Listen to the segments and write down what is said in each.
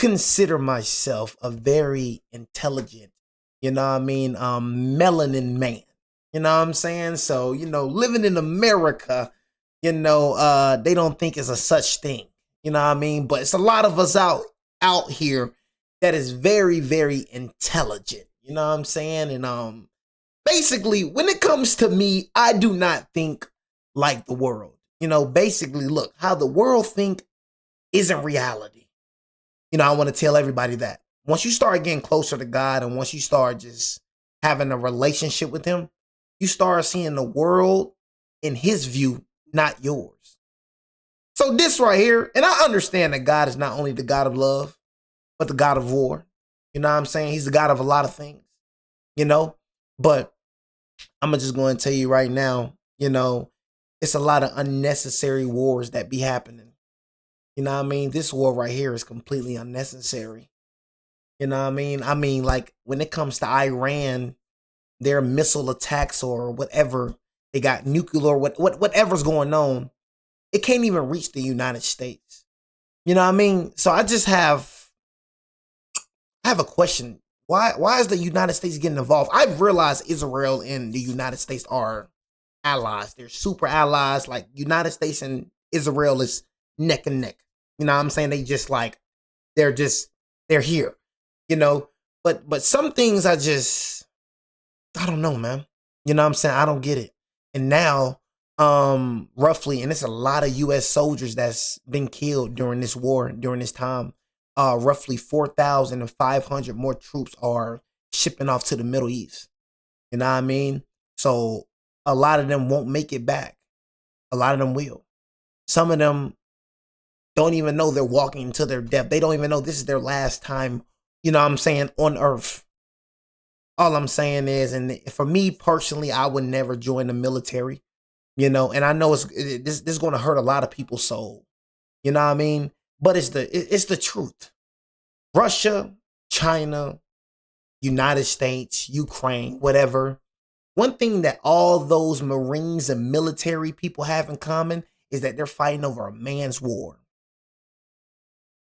consider myself a very intelligent, melanin man. You know what I'm saying? So, living in America, they don't think it's a such thing. You know what I mean? But it's a lot of us out here that is very, very intelligent. You know what I'm saying? And basically, when it comes to me, I do not think like the world. Basically, look, how the world think isn't reality. I want to tell everybody that. Once you start getting closer to God and once you start just having a relationship with him, you start seeing the world in his view, not yours. So this right here, and I understand that God is not only the God of love, but the God of war. You know what I'm saying? He's the God of a lot of things, but I'm just going to tell you right now, it's a lot of unnecessary wars that be happening. You know what I mean? This war right here is completely unnecessary. You know what I mean? I mean, like when it comes to Iran, their missile attacks or whatever, they got nuclear, whatever's going on, it can't even reach the United States. You know what I mean? So I have a question. Why is the United States getting involved? I've realized Israel and the United States are allies. They're super allies. Like United States and Israel is neck and neck. You know what I'm saying? They just like, they're here, but some things I don't know, man. You know what I'm saying? I don't get it. And now, roughly, and it's a lot of US soldiers that's been killed during this war, during this time. Roughly 4,500 more troops are shipping off to the Middle East. You know what I mean? So a lot of them won't make it back. A lot of them will. Some of them don't even know they're walking to their death. They don't even know this is their last time, on earth. All I'm saying is, and for me personally, I would never join the military, and I know this is going to hurt a lot of people's soul. You know what I mean? But it's the truth. Russia, China, United States, Ukraine, whatever. One thing that all those Marines and military people have in common is that they're fighting over a man's war.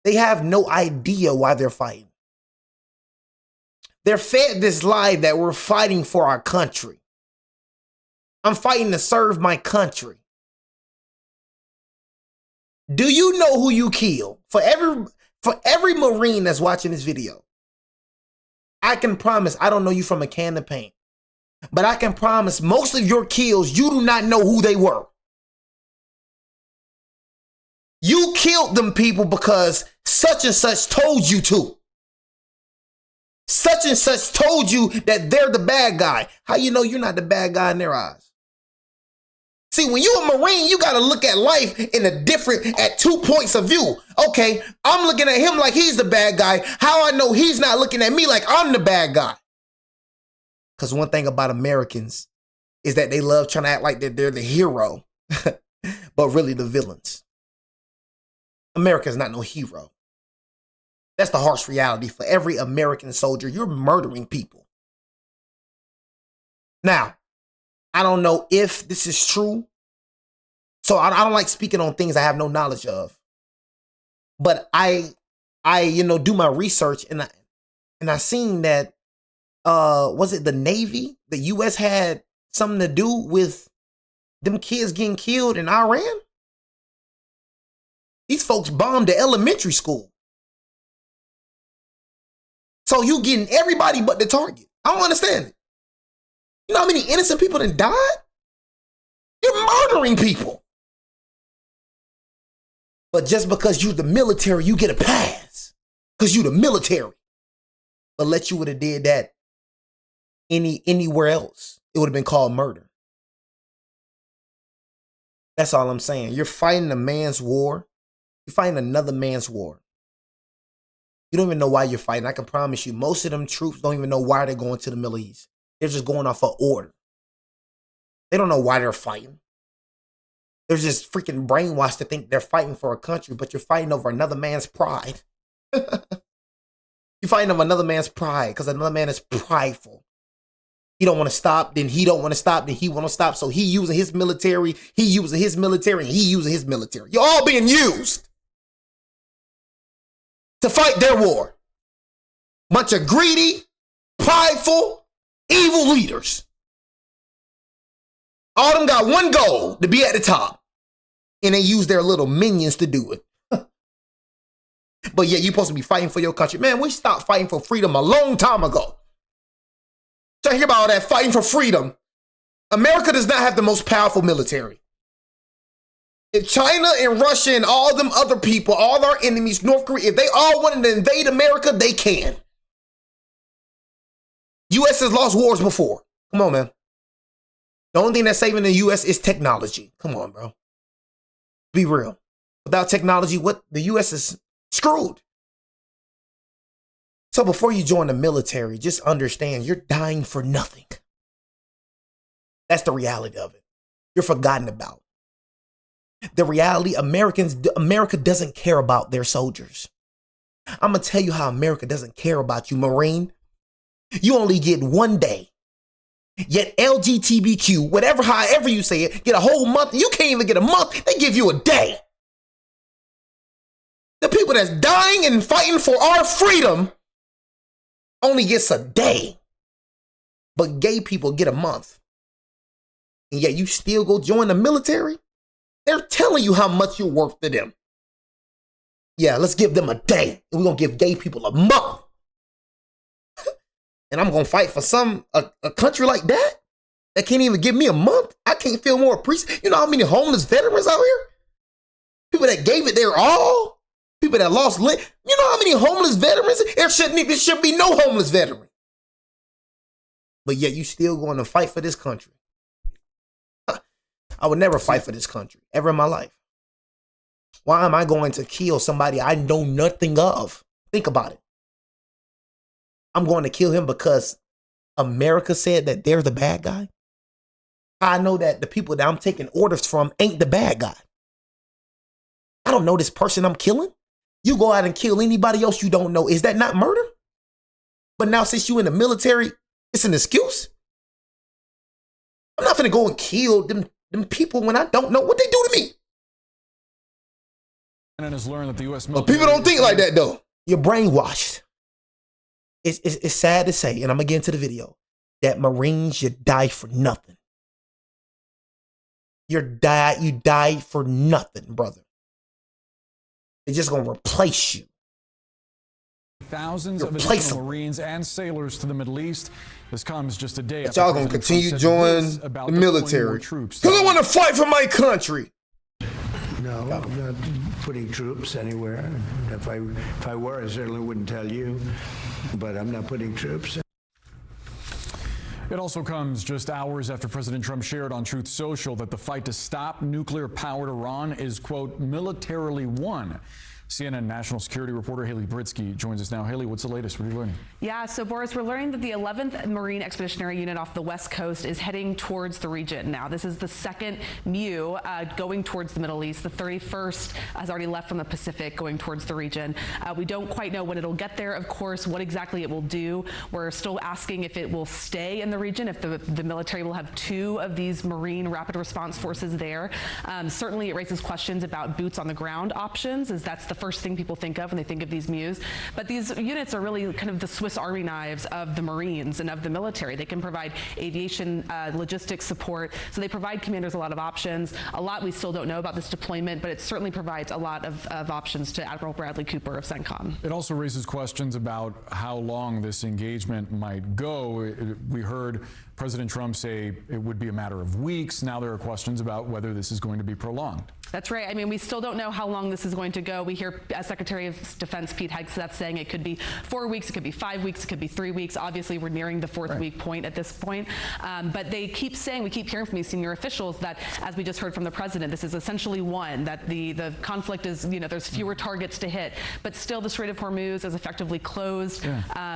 They have no idea why they're fighting. They're fed this lie that we're fighting for our country. I'm fighting to serve my country. Do you know who you kill? For every Marine that's watching this video, I can promise, I don't know you from a can of paint, but I can promise most of your kills, you do not know who they were. You killed them people because such and such told you to. Such and such told you that they're the bad guy. How you know you're not the bad guy in their eyes? See, when you're a Marine, you got to look at life at 2 points of view. Okay, I'm looking at him like he's the bad guy. How I know he's not looking at me like I'm the bad guy? Because one thing about Americans is that they love trying to act like they're the hero, but really the villains. America's not no hero. That's the harsh reality for every American soldier. You're murdering people. Now, I don't know if this is true. So I don't like speaking on things I have no knowledge of. But I do my research and I seen that was it the Navy? The US had something to do with them kids getting killed in Iran? These folks bombed the elementary school. So you getting everybody but the target. I don't understand it. You know how many innocent people that died? You're murdering people. But just because you're the military, you get a pass. Because you're the military. But let you would have did that anywhere else, it would have been called murder. That's all I'm saying. You're fighting a man's war. You're fighting another man's war. You don't even know why you're fighting. I can promise you, most of them troops don't even know why they're going to the Middle East. They're just going off of order. They don't know why they're fighting. They're just freaking brainwashed to think they're fighting for a country, but you're fighting over another man's pride. You're fighting over another man's pride because another man is prideful. He don't want to stop, then he don't want to stop, then he want to stop. So he using his military, and he using his military. You're all being used to fight their war. Bunch of greedy, prideful, evil leaders. All of them got one goal, to be at the top. And they use their little minions to do it. But yeah, you're supposed to be fighting for your country. Man, we stopped fighting for freedom a long time ago. So hear about all that fighting for freedom. America does not have the most powerful military. If China and Russia and all them other people, all our enemies, North Korea, if they all wanted to invade America, they can. U.S. has lost wars before. Come on, man. The only thing that's saving the U.S. is technology. Come on, bro. Be real. Without technology, what the U.S. is screwed. So before you join the military, just understand you're dying for nothing. That's the reality of it. You're forgotten about. The reality, America doesn't care about their soldiers. I'm going to tell you how America doesn't care about you, Marine. You only get 1 day. Yet LGBTQ, however you say it, get a whole month. You can't even get a month. They give you a day. The people that's dying and fighting for our freedom only gets a day. But gay people get a month. And yet you still go join the military? They're telling you how much you're worth to them. Yeah, let's give them a day. And we're going to give gay people a month. And I'm going to fight for a country like that can't even give me a month? I can't feel more appreciated. You know how many homeless veterans out here? People that gave it their all? People that lost limb. You know how many homeless veterans? There should be no homeless veteran. But yet you still going to fight for this country. I would never fight for this country, ever in my life. Why am I going to kill somebody I know nothing of? Think about it. I'm going to kill him because America said that they're the bad guy. I know that the people that I'm taking orders from ain't the bad guy. I don't know this person I'm killing. You go out and kill anybody else you don't know. Is that not murder? But now since you in the military, it's an excuse. I'm not going to go and kill them people when I don't know what they do to me. Has learned that the U.S. But people don't think like that, though. You're brainwashed. It's sad to say, and I'm going to get into the video, that Marines, you die for nothing. You die for nothing, brother. They're just going to replace you. Thousands of additional Marines and sailors to the Middle East. This comes just a day after y'all going to continue to join the military. Because I want to fight for my country. No, I'm not putting troops anywhere. If I were, I certainly wouldn't tell you. But I'm not putting troops. It also comes just hours after President Trump shared on Truth Social that the fight to stop nuclear-powered Iran is, quote, militarily won. CNN national security reporter Haley Britsky joins us now. Haley, what's the latest? What are you learning? Yeah, so Boris, we're learning that the 11th Marine Expeditionary Unit off the West Coast is heading towards the region now. This is the second MEU going towards the Middle East. The 31st has already left from the Pacific going towards the region. We don't quite know when it'll get there, of course, what exactly it will do. We're still asking if it will stay in the region, if the military will have 2 of these Marine Rapid Response Forces there. Certainly it raises questions about boots on the ground options, as that's the first thing people think of when they think of these MEUs. But these units are really kind of the Swiss Army knives of the Marines and of the military. They can provide aviation logistics support. So they provide commanders a lot of options. A lot we still don't know about this deployment, but it certainly provides a lot of options to Admiral Bradley Cooper of CENTCOM. It also raises questions about how long this engagement might go. We heard President Trump say it would be a matter of weeks. Now there are questions about whether this is going to be prolonged. That's right. I mean, we still don't know how long this is going to go. We hear Secretary of Defense Pete Hegseth saying it could be 4 weeks, it could be 5 weeks, it could be 3 weeks. Obviously, we're nearing the 4th week point at this point. But they keep saying, we keep hearing from these senior officials that, as we just heard from the president, this is essentially won, that the conflict is, there's fewer targets to hit. But still, the Strait of Hormuz is effectively closed.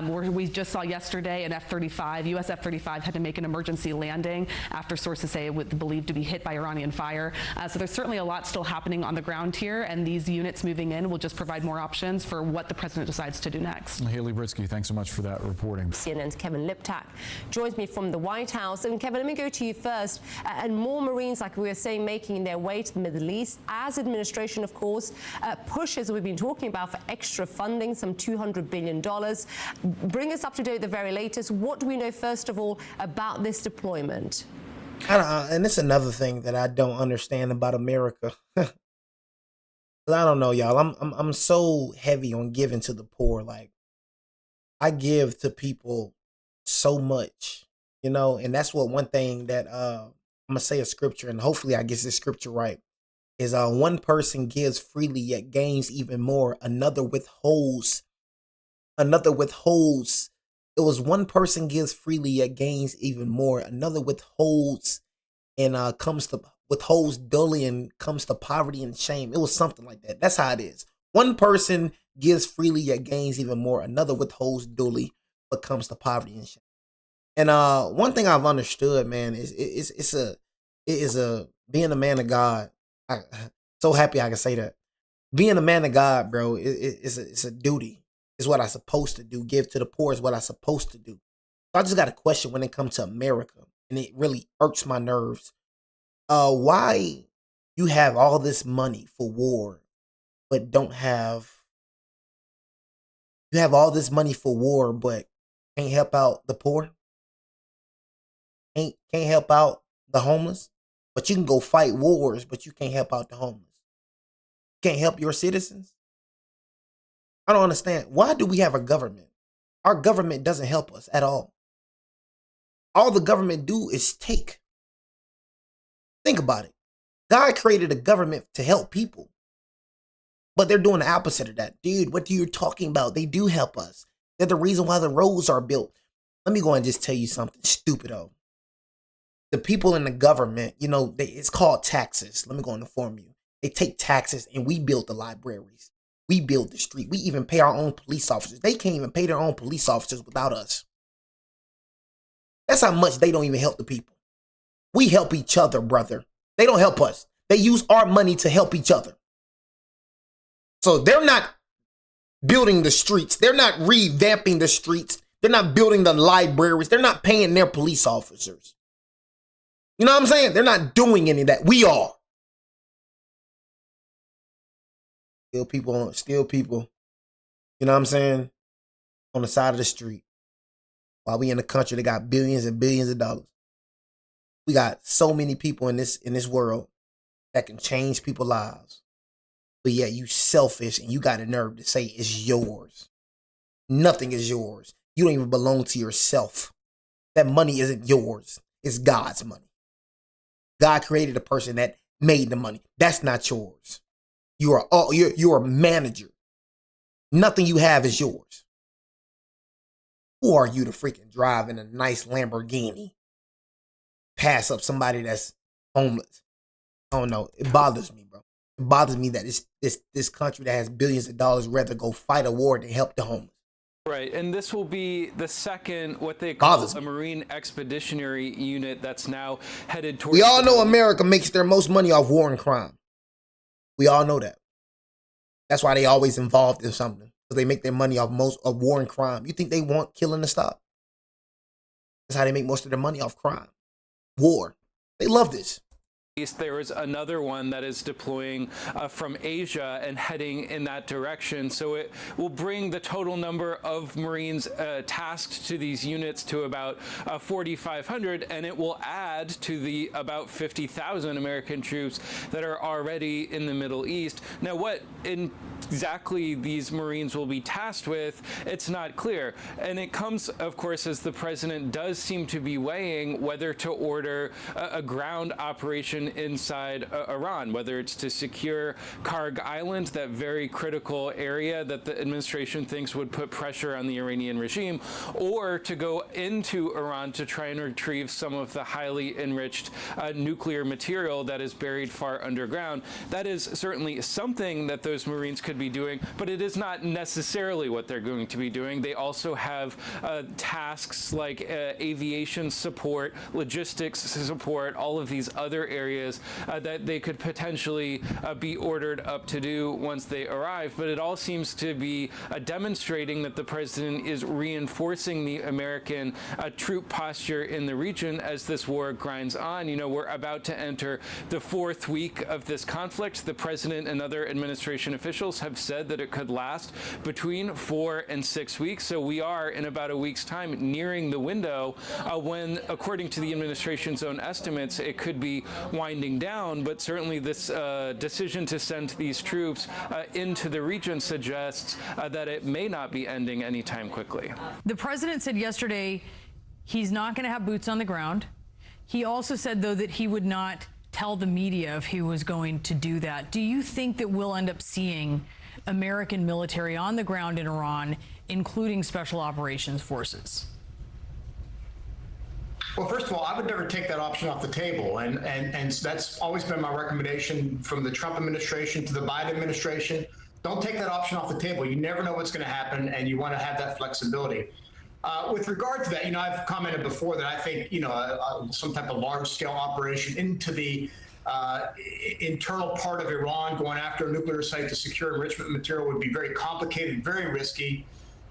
We just saw yesterday an F-35, U.S. F-35 had to make an emergency landing after sources say it was believed to be hit by Iranian fire. So there's certainly a lot lot still happening on the ground here, and these units moving in will just provide more options for what the president decides to do next. Haley Britsky, thanks so much for that reporting. CNN's Kevin Liptak joins me from the White House. And Kevin, let me go to you first. And more Marines, like we were saying, making their way to the Middle East as administration, of course, pushes, we've been talking about, for extra funding, some $200 billion. Bring us up to date at the very latest. What do we know, first of all, about this deployment? And it's another thing that I don't understand about America. I don't know, y'all. I'm so heavy on giving to the poor. Like, I give to people so much, you know, and that's what one thing that I'm gonna say a scripture, and hopefully I get this scripture right, is one person gives freely yet gains even more. Another withholds. It was one person gives freely yet gains even more. Another withholds and withholds dully and comes to poverty and shame. It was something like that. That's how it is. One person gives freely yet gains even more. Another withholds dully but comes to poverty and shame. And one thing I've understood, man, is being a man of God. I'm so happy I can say that. Being a man of God, bro, it's a duty. It's what I'm supposed to do. Give to the poor is what I'm supposed to do. So I just got a question when it comes to America, and it really irks my nerves. Why you have all this money for war, but don't have... You have all this money for war, but can't help out the poor? Can't help out the homeless? But you can go fight wars, but you can't help out the homeless. Can't help your citizens? I don't understand. Why do we have a government? Our government doesn't help us at all. All the government do is take. Think about it. God created a government to help people. But they're doing the opposite of that. Dude, what are you talking about? They do help us. They're the reason why the roads are built. Let me go and just tell you something stupido. The people in the government, you know, it's called taxes. Let me go and inform you. They take taxes, and we build the libraries. We build the street. We even pay our own police officers. They can't even pay their own police officers without us. That's how much they don't even help the people. We help each other, brother. They don't help us. They use our money to help each other. So they're not building the streets. They're not revamping the streets. They're not building the libraries. They're not paying their police officers. You know what I'm saying? They're not doing any of that. We are. Still people, you know what I'm saying, on the side of the street. While we in a country that got billions and billions of dollars. We got so many people in this world that can change people's lives. But yet you selfish and you got a nerve to say it's yours. Nothing is yours. You don't even belong to yourself. That money isn't yours. It's God's money. God created the person that made the money. That's not yours. You're a manager. Nothing you have is yours. Who are you to freaking drive in a nice Lamborghini? Pass up somebody that's homeless. I don't know. It bothers me, bro. It bothers me that this country that has billions of dollars rather go fight a war than help the homeless. Right, and this will be the second, what they call a Marine Expeditionary Unit that's now headed towards... We all know America makes their most money off war and crime. We all know that. That's why they always involved in something. Because they make their money off most of war and crime. You think they want killing to stop? That's how they make most of their money, off crime. War. They love this. There is another one that is deploying from Asia and heading in that direction. So it will bring the total number of Marines tasked to these units to about 4,500, and it will add to the about 50,000 American troops that are already in the Middle East. Now, what exactly these Marines will be tasked with, it's not clear. And it comes, of course, as the president does seem to be weighing whether to order a ground operation inside Iran, whether it's to secure Karg Island, that very critical area that the administration thinks would put pressure on the Iranian regime, or to go into Iran to try and retrieve some of the highly enriched nuclear material that is buried far underground. That is certainly something that those Marines could be doing, but it is not necessarily what they're going to be doing. They also have tasks like aviation support, logistics support, all of these other areas areas that they could potentially be ordered up to do once they arrive. But it all seems to be demonstrating that the president is reinforcing the American troop posture in the region as this war grinds on. You know, we're about to enter the fourth week of this conflict. The president and other administration officials have said that it could last between 4 and 6 weeks. So we are, in about a week's time, nearing the window when, according to the administration's own estimates, it could be winding down. But certainly this decision to send these troops into the region suggests that it may not be ending anytime quickly. The president said yesterday he's not going to have boots on the ground. He also said, though, that he would not tell the media if he was going to do that. Do you think that we'll end up seeing American military on the ground in Iran, including special operations forces? Well, first of all, I would never take that option off the table. And that's always been my recommendation from the Trump administration to the Biden administration. Don't take that option off the table. You never know what's going to happen, and you want to have that flexibility. With regard to that, you know, I've commented before that I think, you know, some type of large-scale operation into the internal part of Iran, going after a nuclear site to secure enrichment material, would be very complicated, very risky,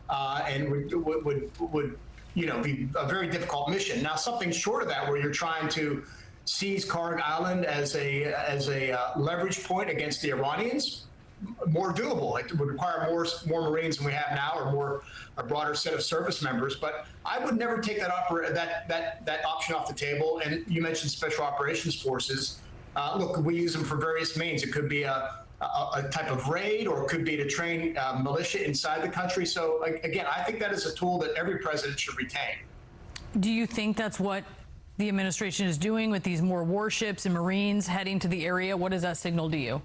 and would you know, be a very difficult mission. Now, something short of that, where you're trying to seize Karg Island as a leverage point against the Iranians, more doable. It would require more Marines than we have now, or a broader set of service members. But I would never take that option off the table. And you mentioned special operations forces. Look, we use them for various means. It could be a type of raid, or it could be to train militia inside the country. So again, I think that is a tool that every president should retain. Do you think that's what the administration is doing with these more warships and Marines heading to the area? What does that signal to you?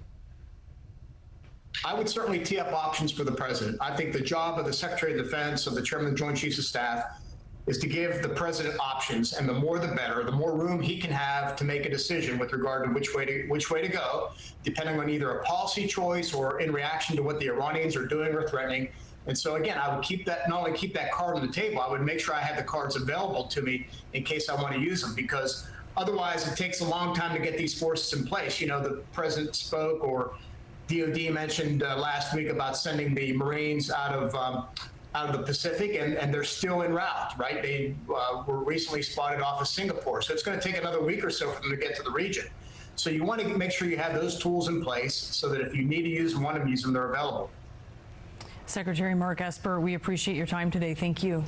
I would certainly tee up options for the president. I think the job of the Secretary of Defense, of the Chairman of the Joint Chiefs of Staff, is to give the president options, and the more the better. The more room he can have to make a decision with regard to which way to go, depending on either a policy choice or in reaction to what the Iranians are doing or threatening. And so again, I would keep that, not only keep that card on the table, I would make sure I had the cards available to me in case I want to use them, because otherwise it takes a long time to get these forces in place. You know, the president spoke, or DOD mentioned last week about sending the Marines out of the Pacific, and they're still en route, right? They were recently spotted off of Singapore. So it's going to take another week or so for them to get to the region. So you want to make sure you have those tools in place so that if you need to use them, want to use them, they're available. Secretary Mark Esper, we appreciate your time today. Thank you.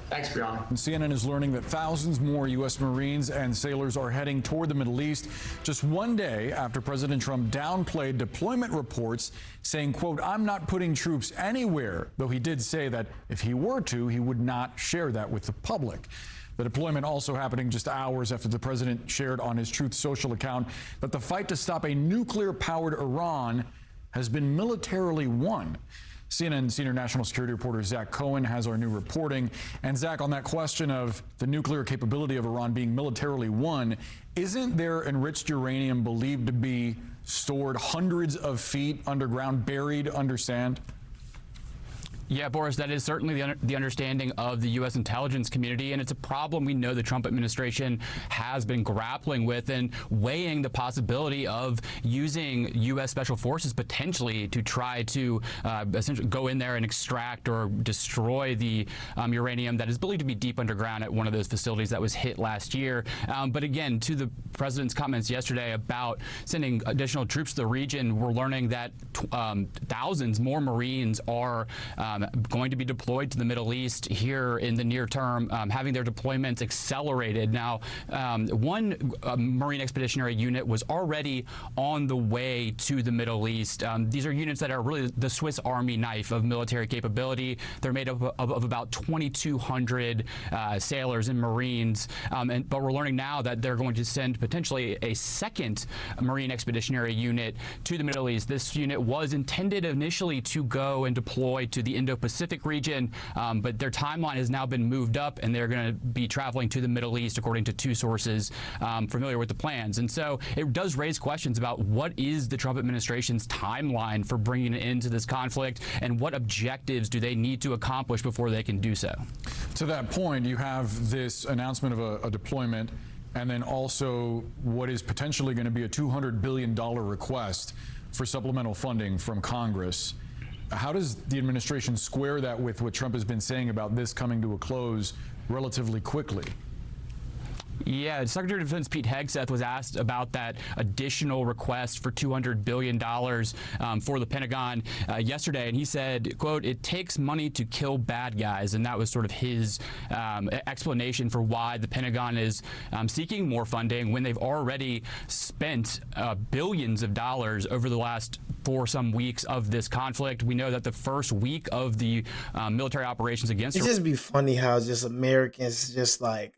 Thanks, Brianna. CNN is learning that thousands more U.S. Marines and sailors are heading toward the Middle East just one day after President Trump downplayed deployment reports, saying, quote, "I'm not putting troops anywhere," though he did say that if he were to, he would not share that with the public. The deployment also happening just hours after the president shared on his Truth Social account that the fight to stop a nuclear-powered Iran has been militarily won. CNN senior national security reporter Zach Cohen has our new reporting. And Zach, on that question of the nuclear capability of Iran being militarily won, isn't there enriched uranium believed to be stored hundreds of feet underground, buried under sand? Yeah, Boris, that is certainly the understanding of the U.S. intelligence community, and it's a problem we know the Trump administration has been grappling with and weighing the possibility of using U.S. Special Forces potentially to try to essentially go in there and extract or destroy the uranium that is believed to be deep underground at one of those facilities that was hit last year. But again, to the president's comments yesterday about sending additional troops to the region, we're learning that thousands more Marines are going to be deployed to the Middle East here in the near term, having their deployments accelerated. Now, one Marine Expeditionary Unit was already on the way to the Middle East. These are units that are really the Swiss Army knife of military capability. They're made up of about 2,200 sailors and Marines, but we're learning now that they're going to send potentially a second Marine Expeditionary Unit to the Middle East. This unit was intended initially to go and deploy to the Indo-Pacific region, but their timeline has now been moved up, and they're going to be traveling to the Middle East, according to two sources familiar with the plans. And so it does raise questions about what is the Trump administration's timeline for bringing an end to this conflict, and what objectives do they need to accomplish before they can do so. To that point, you have this announcement of a deployment and then also what is potentially going to be a $200 billion request for supplemental funding from Congress. How does the administration square that with what Trump has been saying about this coming to a close relatively quickly? Yeah, Secretary of Defense Pete Hegseth was asked about that additional request for $200 billion for the Pentagon yesterday, and he said, quote, "It takes money to kill bad guys," and that was sort of his explanation for why the Pentagon is seeking more funding when they've already spent billions of dollars over the last some weeks of this conflict. We know that the first week of the military operations against It just be funny how just Americans just like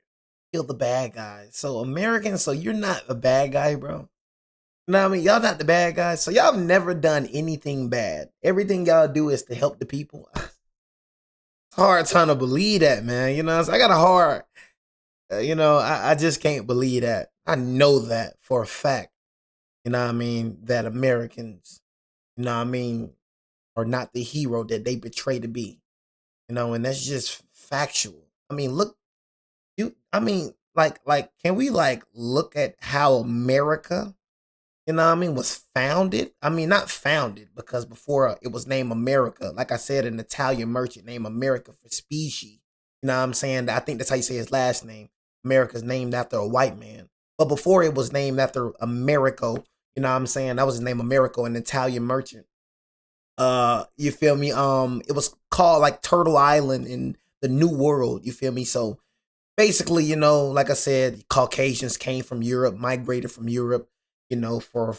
kill the bad guys. So Americans, so you're not a bad guy, bro. You know what I mean? Y'all not the bad guys. So y'all have never done anything bad. Everything y'all do is to help the people. It's hard trying to believe that, man. You know, I got a hard, I just can't believe that. I know that for a fact. You know what I mean? That Americans, you know what I mean, are not the hero that they betray to be. You know, and that's just factual. I mean, look. Can we look at how America, you know what I mean, was founded? I mean, not founded, because before it was named America, like I said, an Italian merchant named America for specie. You know what I'm saying? I think that's how you say his last name. America's named after a white man. But before it was named after Americo, you know what I'm saying? That was his name, Americo, an Italian merchant. You feel me? It was called like Turtle Island in the New World, you feel me? So basically, you know, like I said, Caucasians came from Europe, migrated from Europe, you know, for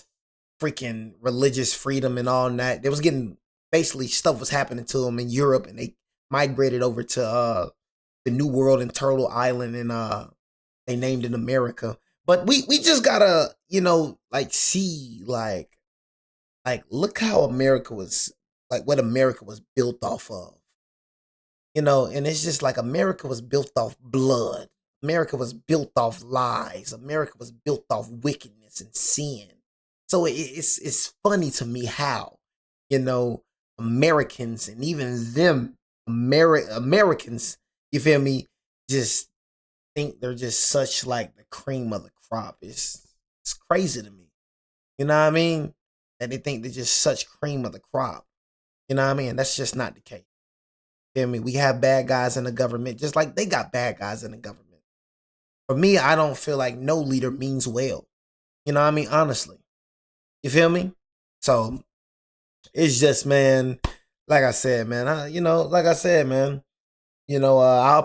freaking religious freedom and all that. They was getting, basically stuff was happening to them in Europe, and they migrated over to the New World and Turtle Island, and they named it America. But we just gotta, you know, see look how America was, what America was built off of. You know, and it's just like America was built off blood. America was built off lies. America was built off wickedness and sin. So it's funny to me how, you know, Americans, and even them Americans, you feel me, just think they're just such like the cream of the crop. It's crazy to me. You know what I mean? That they think they're just such cream of the crop. You know what I mean? That's just not the case. Feel me? We have bad guys in the government, just like they got bad guys in the government. For me, I don't feel like no leader means well. You know what I mean? Honestly. You feel me? So it's just, man, like I said, man, I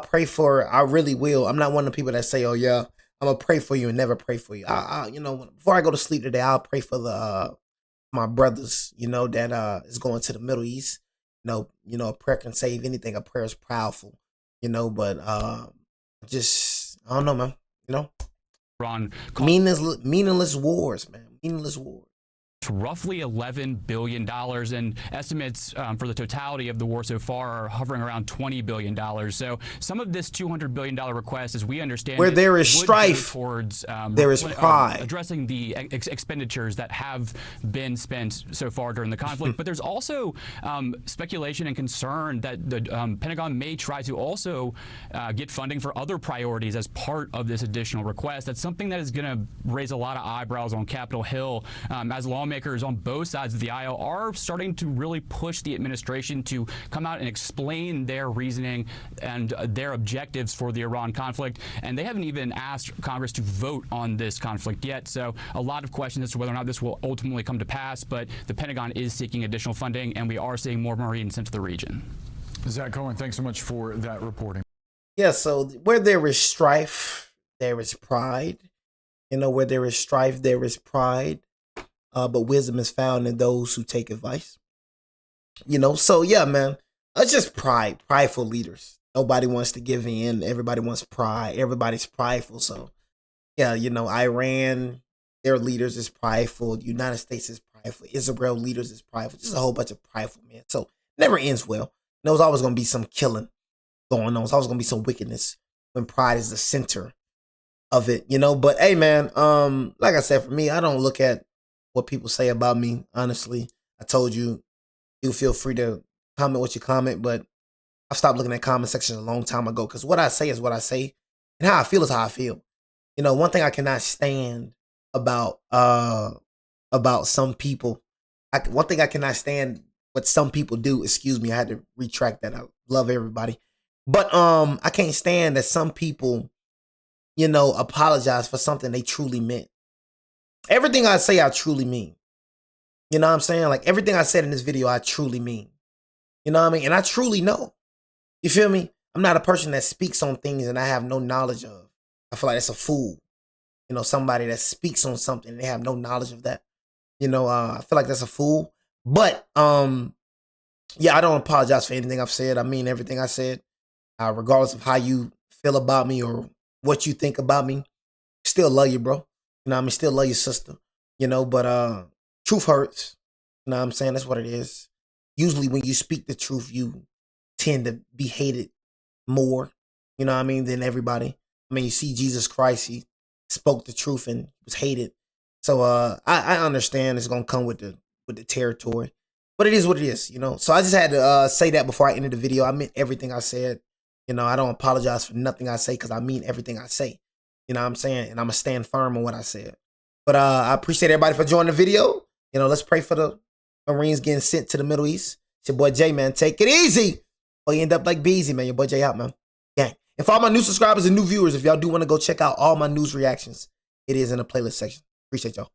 pray I really will. I'm not one of the people that say, oh yeah, I'm gonna pray for you and never pray for you. Before I go to sleep today, I'll pray for my brothers, you know, that is going to the Middle East. You know, a prayer can save anything. A prayer is powerful, you know, but I don't know, man. You know, Ron, meaningless wars, man. Meaningless wars. Roughly $11 billion, and estimates for the totality of the war so far are hovering around $20 billion. So some of this $200 billion request, as we understand, where there is strife, towards there is pride, addressing the expenditures that have been spent so far during the conflict. But there's also speculation and concern that the Pentagon may try to also get funding for other priorities as part of this additional request. That's something that is going to raise a lot of eyebrows on Capitol Hill as lawmakers on both sides of the aisle are starting to really push the administration to come out and explain their reasoning and their objectives for the Iran conflict. And they haven't even asked Congress to vote on this conflict yet. So a lot of questions as to whether or not this will ultimately come to pass. But the Pentagon is seeking additional funding, and we are seeing more Marines sent to the region. Zach Cohen, thanks so much for that reporting. Yeah, so where there is strife, there is pride. You know, where there is strife, there is pride. But wisdom is found in those who take advice. You know, so yeah, man, it's just prideful leaders. Nobody wants to give in. Everybody wants pride. Everybody's prideful. So yeah, you know, Iran, their leaders is prideful. The United States is prideful. Israel leaders is prideful. Just a whole bunch of prideful men. So never ends well. There's always going to be some killing going on. There's always going to be some wickedness when pride is the center of it, you know. But hey, man, like I said, for me, I don't look at what people say about me, honestly. I told you, you feel free to comment what you comment, but I stopped looking at comment sections a long time ago, because what I say is what I say, and how I feel is how I feel. You know, one thing I cannot stand about some people. One thing I cannot stand what some people do. Excuse me, I had to retract that. I love everybody, but I can't stand that some people, you know, apologize for something they truly meant. Everything I say, I truly mean. You know what I'm saying? Like everything I said in this video, I truly mean. You know what I mean? And I truly know. You feel me? I'm not a person that speaks on things and I have no knowledge of. I feel like that's a fool. You know, somebody that speaks on something and they have no knowledge of that. You know, I feel like that's a fool. But yeah, I don't apologize for anything I've said. I mean everything I said. Regardless of how you feel about me or what you think about me, still love you, bro. You know what I mean? Still love your sister. You know, but truth hurts. You know what I'm saying? That's what it is. Usually when you speak the truth, you tend to be hated more, you know what I mean, than everybody. I mean, you see Jesus Christ, he spoke the truth and was hated. So I understand it's gonna come with the territory. But it is what it is, you know. So I just had to say that before I ended the video. I meant everything I said. You know, I don't apologize for nothing I say because I mean everything I say. You know what I'm saying? And I'm gonna stand firm on what I said. But I appreciate everybody for joining the video. You know, let's pray for the Marines getting sent to the Middle East. It's your boy Jay, man. Take it easy. Or you end up like Beezy, man. Your boy Jay out, man. Gang. And for all my new subscribers and new viewers, if y'all do want to go check out all my news reactions, it is in the playlist section. Appreciate y'all.